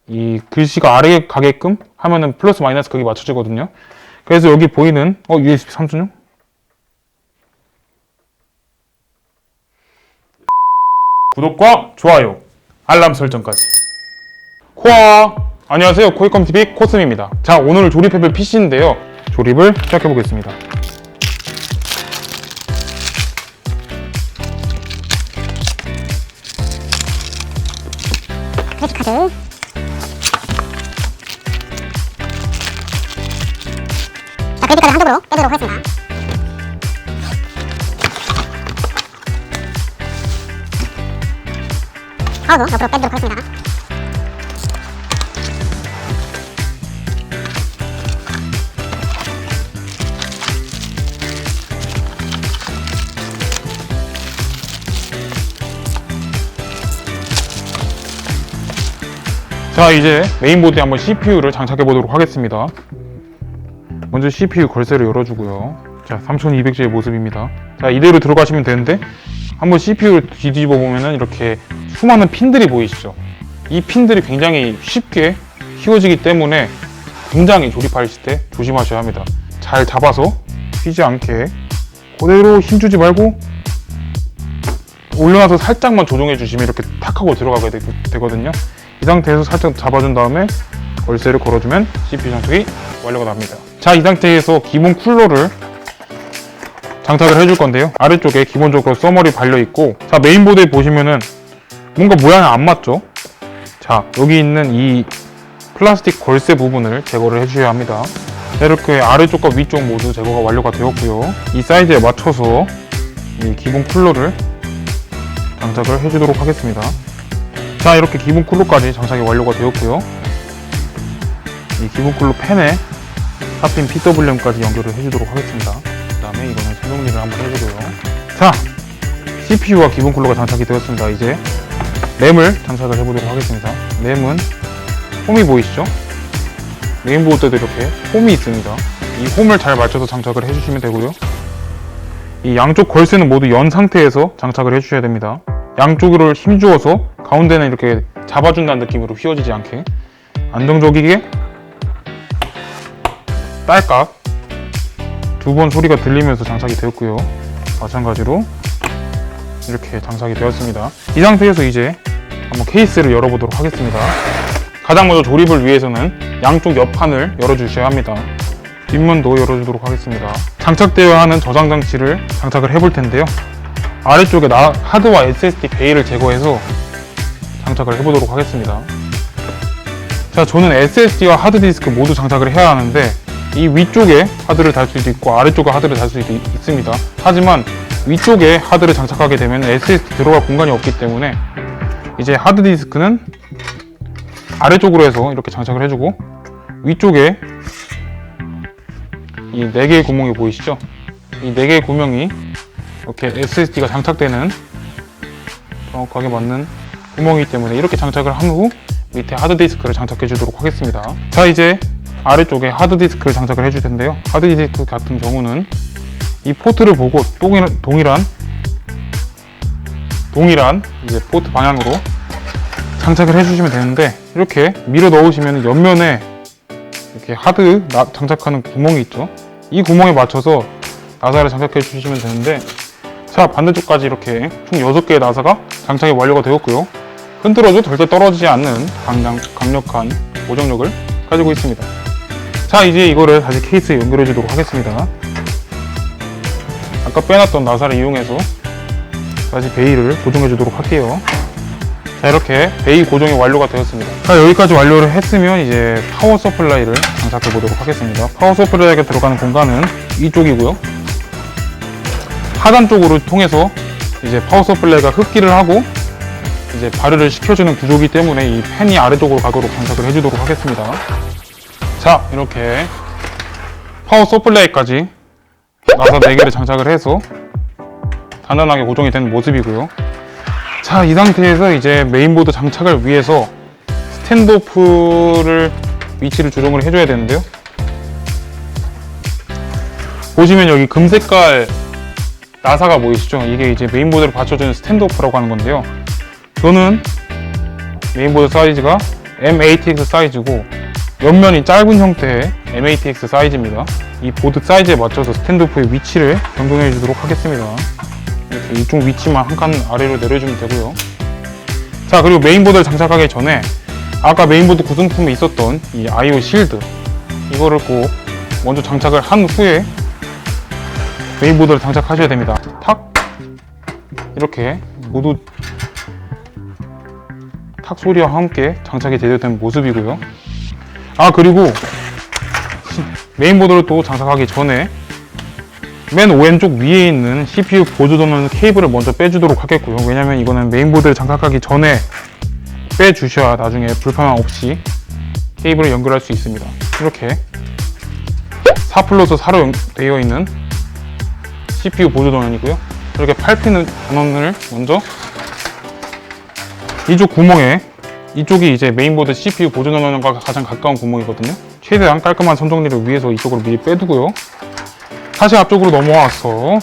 이 글씨가 아래에 가게끔 하면은 플러스 마이너스 거기 맞춰지거든요. 그래서 여기 보이는 USB 3순용? 구독과 좋아요, 알람 설정까지. 안녕하세요. 코이컴TV 코스미입니다. 자, 오늘 조립해볼 PC인데요. 조립을 시작해보겠습니다. 그래픽카드, 자, 그래픽카드 한쪽으로 빼도록 하겠습니다. 파워도 옆으로 빼도록 하겠습니다. 자, 이제 메인보드에 한번 CPU를 장착해 보도록 하겠습니다. 먼저 CPU 걸쇠를 열어주고요. 자, 3200G의 모습입니다. 자, 이대로 들어가시면 되는데 한번 CPU를 뒤집어 보면은 이렇게 수많은 핀들이 보이시죠? 이 핀들이 굉장히 쉽게 휘어지기 때문에 굉장히 조립하실 때 조심하셔야 합니다. 잘 잡아서 휘지 않게 그대로 힘주지 말고 올려놔서 살짝만 조정해 주시면 이렇게 탁 하고 들어가게 되거든요. 이 상태에서 살짝 잡아준 다음에 열쇠를 걸어주면 CPU 장착이 완료가 납니다. 자, 이 상태에서 기본 쿨러를 장착을 해줄 건데요. 아래쪽에 기본적으로 써머리 발려 있고, 자, 메인보드에 보시면은 뭔가 모양이 안 맞죠? 자, 여기 있는 이 플라스틱 걸쇠 부분을 제거를 해주셔야 합니다. 자, 이렇게 아래쪽과 위쪽 모두 제거가 완료가 되었고요. 이 사이즈에 맞춰서 이 기본 쿨러를 장착을 해주도록 하겠습니다. 자, 이렇게 기본 쿨러까지 장착이 완료가 되었고요. 이 기본 쿨러 팬에 탑핀 PWM까지 연결을 해주도록 하겠습니다. 그 다음에 이거는 세정리를 한번 해주고요. 자, CPU와 기본 쿨러가 장착이 되었습니다. 이제 램을 장착을 해보도록 하겠습니다. 램은 홈이 보이시죠? 메인보드에도 이렇게 홈이 있습니다. 이 홈을 잘 맞춰서 장착을 해주시면 되고요. 이 양쪽 걸쇠는 모두 연 상태에서 장착을 해주셔야 됩니다. 양쪽으로 힘주어서 가운데는 이렇게 잡아준다는 느낌으로 휘어지지 않게 안정적이게 딸깍 두 번 소리가 들리면서 장착이 되었고요. 마찬가지로 이렇게 장착이 되었습니다. 이 상태에서 이제 한번 케이스를 열어보도록 하겠습니다. 가장 먼저 조립을 위해서는 양쪽 옆판을 열어주셔야 합니다. 뒷면도 열어주도록 하겠습니다. 장착되어야 하는 저장 장치를 장착을 해볼 텐데요. 아래쪽에 하드와 SSD 베일을 제거해서 장착을 해보도록 하겠습니다. 자, 저는 SSD와 하드디스크 모두 장착을 해야 하는데 이 위쪽에 하드를 달 수도 있고 아래쪽에 하드를 달 수도 있습니다. 하지만 위쪽에 하드를 장착하게 되면 SSD 들어갈 공간이 없기 때문에 이제 하드디스크는 아래쪽으로 해서 이렇게 장착을 해주고 위쪽에 이 4개의 구멍이 보이시죠? 이 4개의 구멍이 이렇게 SSD가 장착되는 정확하게 맞는 구멍이기 때문에 이렇게 장착을 한 후 밑에 하드디스크를 장착해 주도록 하겠습니다. 자, 이제 아래쪽에 하드디스크를 장착을 해줄 텐데요. 하드디스크 같은 경우는 이 포트를 보고 동일한 이제 포트 방향으로 장착을 해주시면 되는데 이렇게 밀어 넣으시면 옆면에 이렇게 하드 장착하는 구멍이 있죠. 이 구멍에 맞춰서 나사를 장착해 주시면 되는데, 자, 반대쪽까지 이렇게 총 6개의 나사가 장착이 완료가 되었고요. 흔들어도 절대 떨어지지 않는 강력한 고정력을 가지고 있습니다. 자, 이제 이거를 다시 케이스에 연결해 주도록 하겠습니다. 아까 빼놨던 나사를 이용해서 다시 베일을 고정해 주도록 할게요. 자, 이렇게 베일 고정이 완료가 되었습니다. 자, 여기까지 완료를 했으면 이제 파워 서플라이를 장착해 보도록 하겠습니다. 파워 서플라이가 들어가는 공간은 이쪽이고요. 하단 쪽으로 통해서 이제 파워 서플라이가 흡기를 하고 이제 발열을 시켜주는 구조이기 때문에 이 팬이 아래쪽으로 가도록 장착을 해주도록 하겠습니다. 자, 이렇게 파워 서플라이까지 나사 4개를 장착을 해서 단단하게 고정이 된 모습이고요. 자, 이 상태에서 이제 메인보드 장착을 위해서 스탠드오프를 위치를 조정을 해줘야 되는데요. 보시면 여기 금색깔 나사가 보이시죠? 이게 이제 메인보드를 받쳐주는 스탠드오프라고 하는 건데요. 저는 메인보드 사이즈가 M-ATX 사이즈고 옆면이 짧은 형태의 M-ATX 사이즈입니다. 이 보드 사이즈에 맞춰서 스탠드오프의 위치를 변경해 주도록 하겠습니다. 이렇게 이쪽 위치만 한 칸 아래로 내려주면 되고요. 자, 그리고 메인보드를 장착하기 전에 아까 메인보드 구성품에 있었던 이 IO 실드, 이거를 꼭 먼저 장착을 한 후에 메인보드를 장착하셔야 됩니다. 탁! 이렇게 모두 탁 소리와 함께 장착이 제대로 된 모습이고요. 아, 그리고 메인보드를 또 장착하기 전에 맨 왼쪽 위에 있는 CPU 보조 전원 케이블을 먼저 빼주도록 하겠고요. 왜냐면 이거는 메인보드를 장착하기 전에 빼주셔야 나중에 불편함 없이 케이블을 연결할 수 있습니다. 이렇게 4+4로 되어 있는 CPU 보조 전원이고요. 이렇게 8핀 전원을 먼저 이쪽 구멍에, 이쪽이 이제 메인보드 CPU 보조 전원과 가장 가까운 구멍이거든요. 최대한 깔끔한 선 정리를 위해서 이쪽으로 미리 빼두고요. 다시 앞쪽으로 넘어와서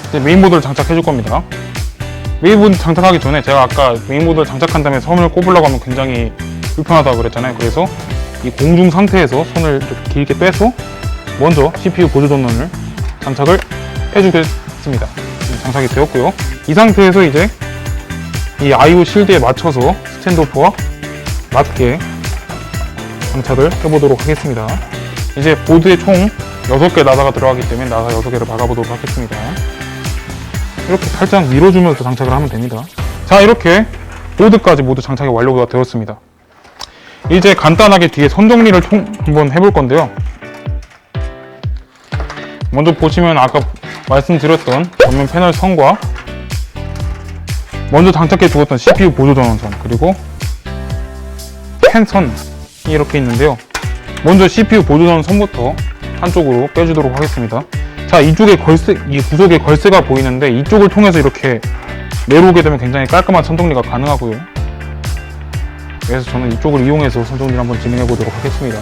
이제 메인보드를 장착해 줄 겁니다. 메인보드 장착하기 전에 제가 아까 메인보드를 장착한 다음에 선을 꼽으려고 하면 굉장히 불편하다고 그랬잖아요. 그래서 이 공중 상태에서 손을 이렇게 길게 빼서 먼저 CPU 보조 전원을 장착을 해주겠습니다. 장착이 되었고요. 이 상태에서 이제 이 IO 실드에 맞춰서 스탠드오프와 맞게 장착을 해보도록 하겠습니다. 이제 보드에 총 6개 나사가 들어가기 때문에 나사 6개를 박아보도록 하겠습니다. 이렇게 살짝 밀어주면서 장착을 하면 됩니다. 자, 이렇게 보드까지 모두 장착이 완료가 되었습니다. 이제 간단하게 뒤에 선 정리를 한번 해볼 건데요. 먼저 보시면 아까 말씀드렸던 전면 패널 선과 먼저 장착해 두었던 CPU 보조 전원 선, 그리고 펜 선이 이렇게 있는데요. 먼저 CPU 보조 전원 선부터 한쪽으로 빼주도록 하겠습니다. 자, 이쪽에 이 구석에 걸쇠가 보이는데 이쪽을 통해서 이렇게 내려오게 되면 굉장히 깔끔한 선 정리가 가능하고요. 그래서 저는 이쪽을 이용해서 선 정리를 한번 진행해 보도록 하겠습니다.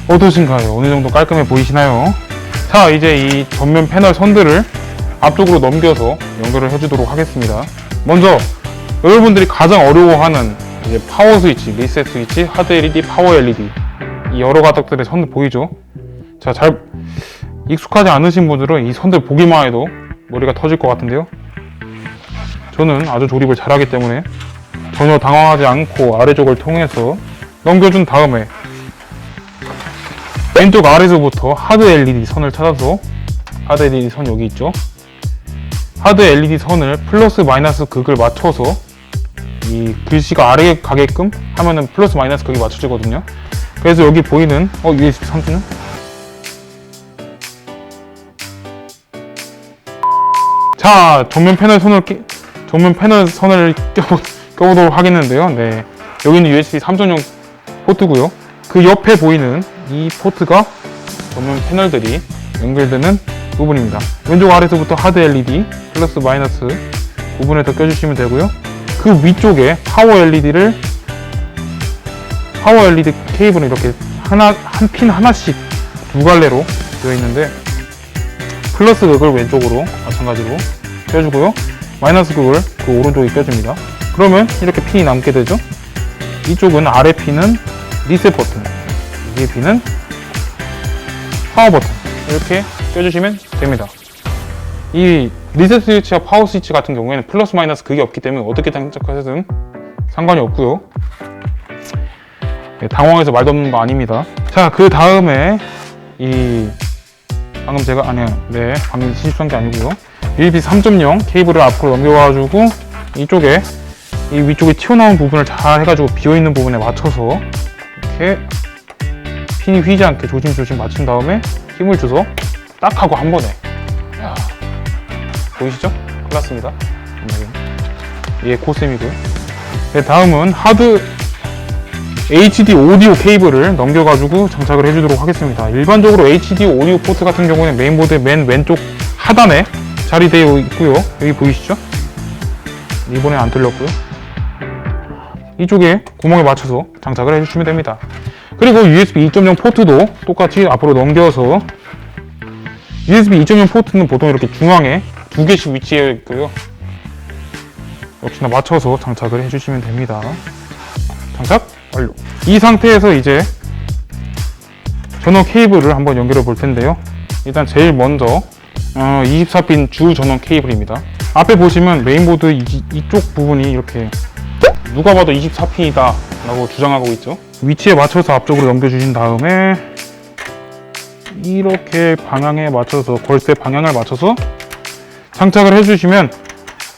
어떠신가요? 어느 정도 깔끔해 보이시나요? 자, 이제 이 전면 패널 선들을 앞쪽으로 넘겨서 연결을 해주도록 하겠습니다. 먼저 여러분들이 가장 어려워하는 이제 파워 스위치, 리셋 스위치, 하드 LED, 파워 LED, 이 여러 가닥들의 선들 보이죠? 자, 잘 익숙하지 않으신 분들은 이 선들 보기만 해도 머리가 터질 것 같은데요. 저는 아주 조립을 잘하기 때문에 전혀 당황하지 않고 아래쪽을 통해서 넘겨준 다음에 왼쪽 아래서부터 하드 LED 선을 찾아서, 하드 LED 선 여기 있죠? 하드 LED 선을 플러스 마이너스 극을 맞춰서 이 글씨가 아래에 가게끔 하면은 플러스 마이너스 극이 맞춰지거든요. 그래서 여기 보이는 USB 3피는 자, 전면 패널 선을 껴보도록 하겠는데요. 네, 여기는 USB 3.0 포트고요. 그 옆에 보이는 이 포트가 전면 패널들이 연결되는 부분입니다. 왼쪽 아래서부터 하드 LED 플러스 마이너스 구분해서 껴주시면 되고요. 그 위쪽에 파워 LED 케이블은 이렇게 한 핀 하나씩 두 갈래로 되어 있는데, 플러스 극을 왼쪽으로 마찬가지로 껴주고요. 마이너스 극을 그 오른쪽에 껴줍니다. 그러면 이렇게 핀이 남게 되죠. 이쪽은 아래 핀은 리셋 버튼, 위에 핀은 파워 버튼, 이렇게 껴주시면 됩니다. 이 리셋 스위치와 파워 스위치 같은 경우에는 플러스 마이너스 극이 없기 때문에 어떻게 장착하셔도 상관이 없고요. 네, 당황해서 말도 없는 거 아닙니다. 자, 그 다음에 방금 실수한 게 아니고요. USB 3.0 케이블을 앞으로 넘겨가지고 이쪽에 이 위쪽에 튀어나온 부분을 잘 해가지고 비어있는 부분에 맞춰서 이렇게 핀이 휘지 않게 조심조심 맞춘 다음에 힘을 줘서 딱 하고 한 번에. 야, 보이시죠? 클났습니다. 이게 코스믹이고요. 네, 다음은 하드 HD 오디오 케이블을 넘겨가지고 장착을 해주도록 하겠습니다. 일반적으로 HD 오디오 포트 같은 경우는 메인보드의 맨 왼쪽 하단에 자리되어 있고요. 여기 보이시죠? 이번엔 안 뚫렸고요. 이쪽에 구멍에 맞춰서 장착을 해주시면 됩니다. 그리고 USB 2.0 포트도 똑같이 앞으로 넘겨서, USB 2.0 포트는 보통 이렇게 중앙에 2개씩 위치해 있고요. 역시나 맞춰서 장착을 해주시면 됩니다. 장착 완료. 이 상태에서 이제 전원 케이블을 한번 연결해 볼 텐데요. 일단 제일 먼저 24핀 주 전원 케이블입니다. 앞에 보시면 메인보드 이쪽 부분이 이렇게 누가 봐도 24핀이다 라고 주장하고 있죠. 위치에 맞춰서 앞쪽으로 넘겨주신 다음에 이렇게 방향에 맞춰서 걸쇠 방향을 맞춰서 장착을 해주시면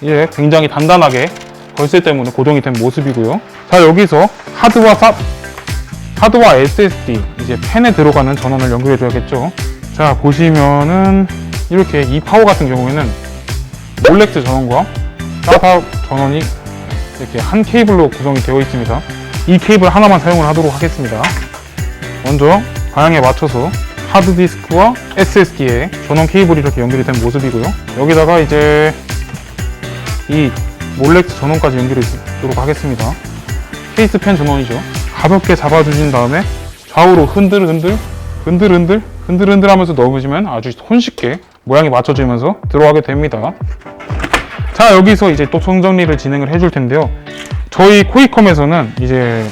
이제 굉장히 단단하게 걸쇠 때문에 고정이 된 모습이고요. 자, 여기서 하드와 SSD 이제 펜에 들어가는 전원을 연결해 줘야겠죠. 자, 보시면은 이렇게 이 파워 같은 경우에는 롤렉스 전원과 SATA 전원이 이렇게 한 케이블로 구성이 되어 있습니다. 이 케이블 하나만 사용을 하도록 하겠습니다. 먼저 방향에 맞춰서 하드디스크와 SSD에 전원 케이블이 이렇게 연결이 된 모습이고요. 여기다가 이제 이 롤렉스 전원까지 연결해 주도록 하겠습니다. 케이스 펜 전원이죠. 가볍게 잡아주신 다음에 좌우로 흔들흔들 하면서 넣으시면 아주 손쉽게 모양이 맞춰지면서 들어가게 됩니다. 자, 여기서 이제 또 성정리를 진행을 해줄 텐데요. 저희 코이컴에서는 이제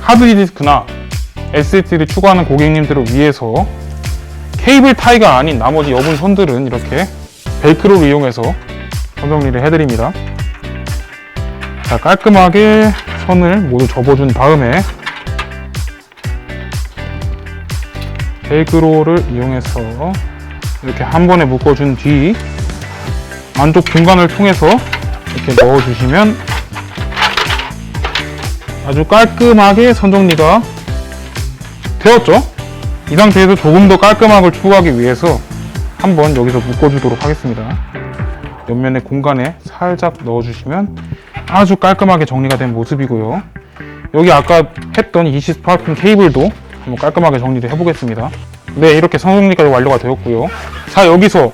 하드디스크나 SSD를 추가하는 고객님들을 위해서 케이블 타이가 아닌 나머지 여분 선들은 이렇게 벨크로를 이용해서 선정리를 해드립니다. 자, 깔끔하게 선을 모두 접어준 다음에 벨크로를 이용해서 이렇게 한 번에 묶어준 뒤 안쪽 공간을 통해서 이렇게 넣어주시면 아주 깔끔하게 선정리가 되었죠. 이 상태에서 조금 더 깔끔함을 추구하기 위해서 한번 여기서 묶어주도록 하겠습니다. 옆면의 공간에 살짝 넣어주시면 아주 깔끔하게 정리가 된 모습이고요. 여기 아까 했던 28핀 케이블도 한번 깔끔하게 정리를 해보겠습니다. 네, 이렇게 선정리까지 완료가 되었고요. 자, 여기서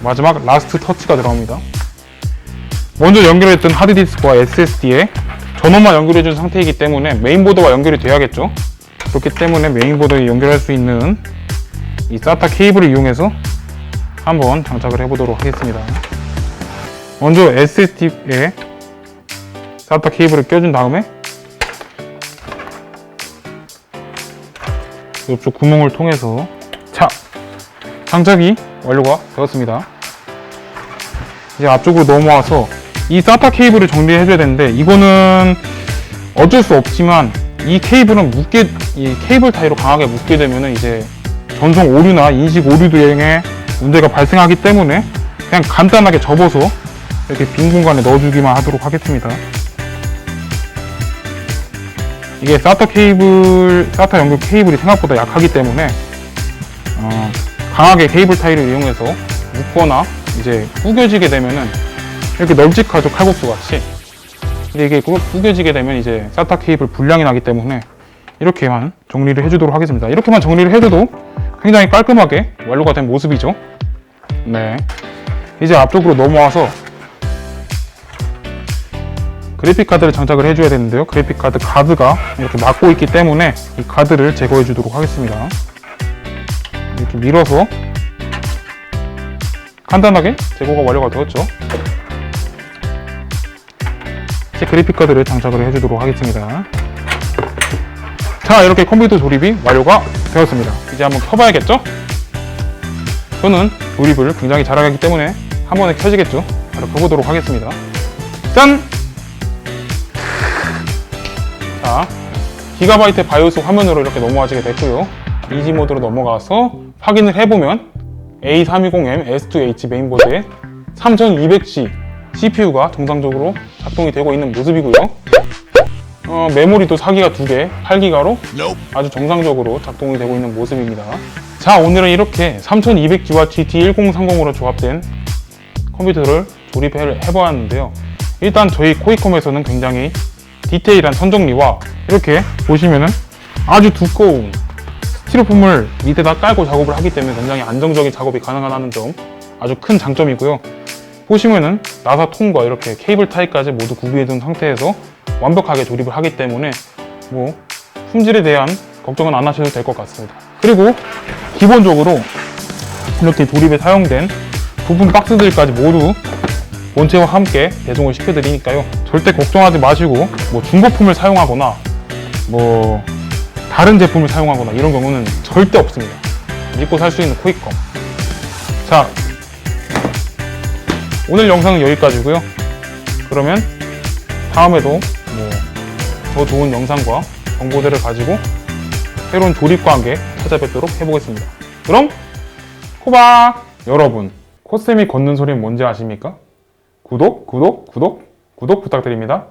마지막 라스트 터치가 들어갑니다. 먼저 연결했던 하드디스크와 SSD에 전원만 연결해준 상태이기 때문에 메인보드와 연결이 돼야겠죠. 그렇기 때문에 메인보드에 연결할 수 있는 이 SATA 케이블을 이용해서 한번 장착을 해보도록 하겠습니다. 먼저 SSD에 SATA 케이블을 껴준 다음에 옆쪽 구멍을 통해서 장착이 완료가 되었습니다. 이제 앞쪽으로 넘어와서 이 SATA 케이블을 정리해 줘야 되는데 이거는 어쩔 수 없지만 이 케이블은 이 케이블 타이로 강하게 묶게 되면 이제 전송 오류나 인식 오류 등의 문제가 발생하기 때문에 그냥 간단하게 접어서 이렇게 빈 공간에 넣어주기만 하도록 하겠습니다. 이게 SATA 연결 케이블이 생각보다 약하기 때문에 강하게 케이블 타이를 이용해서 묶거나 이제 구겨지게 되면은 이렇게 널찍하죠, 칼국수 같이. 근데 이게 구겨지게 되면 이제 SATA 케이블 불량이 나기 때문에 이렇게만 정리를 해주도록 하겠습니다. 이렇게만 정리를 해줘도 굉장히 깔끔하게 완료가 된 모습이죠. 네, 이제 앞쪽으로 넘어와서 그래픽카드를 장착을 해줘야 되는데요. 그래픽카드 가드가 이렇게 막고 있기 때문에 이 가드를 제거해 주도록 하겠습니다. 이렇게 밀어서 간단하게 제거가 완료가 되었죠. 이제 그래픽카드를 장착을 해주도록 하겠습니다. 자, 이렇게 컴퓨터 조립이 완료가 되었습니다. 이제 한번 켜봐야겠죠? 저는 조립을 굉장히 잘하기 때문에 한 번에 켜지겠죠? 바로 켜보도록 하겠습니다. 짠! 자, 기가바이트 바이오스 화면으로 이렇게 넘어가지게 됐고요. 이지 모드로 넘어가서 확인을 해보면 A320M S2H 메인보드에 3200C CPU가 정상적으로 작동이 되고 있는 모습이고요. 메모리도 4기가 2개, 8기가로 아주 정상적으로 작동이 되고 있는 모습입니다. 자, 오늘은 이렇게 3200G와 GT1030으로 조합된 컴퓨터를 조립을 해보았는데요. 일단 저희 코이컴에서는 굉장히 디테일한 선정리와 이렇게 보시면은 아주 두꺼운 스티로폼을 밑에다 깔고 작업을 하기 때문에 굉장히 안정적인 작업이 가능하다는 점 아주 큰 장점이고요. 보시면은 나사 통과 이렇게 케이블 타이까지 모두 구비해 둔 상태에서 완벽하게 조립을 하기 때문에 뭐 품질에 대한 걱정은 안 하셔도 될 것 같습니다. 그리고 기본적으로 이렇게 조립에 사용된 부품 박스들까지 모두 본체와 함께 배송을 시켜드리니까요. 절대 걱정하지 마시고 뭐 중고품을 사용하거나 뭐 다른 제품을 사용하거나 이런 경우는 절대 없습니다. 믿고 살 수 있는 코이컴. 자, 오늘 영상은 여기까지고요. 그러면 다음에도 뭐 더 좋은 영상과 정보들을 가지고 새로운 조립과 함께 찾아뵙도록 해보겠습니다. 그럼 호박! 여러분, 코쌤이 걷는 소리는 뭔지 아십니까? 구독 부탁드립니다.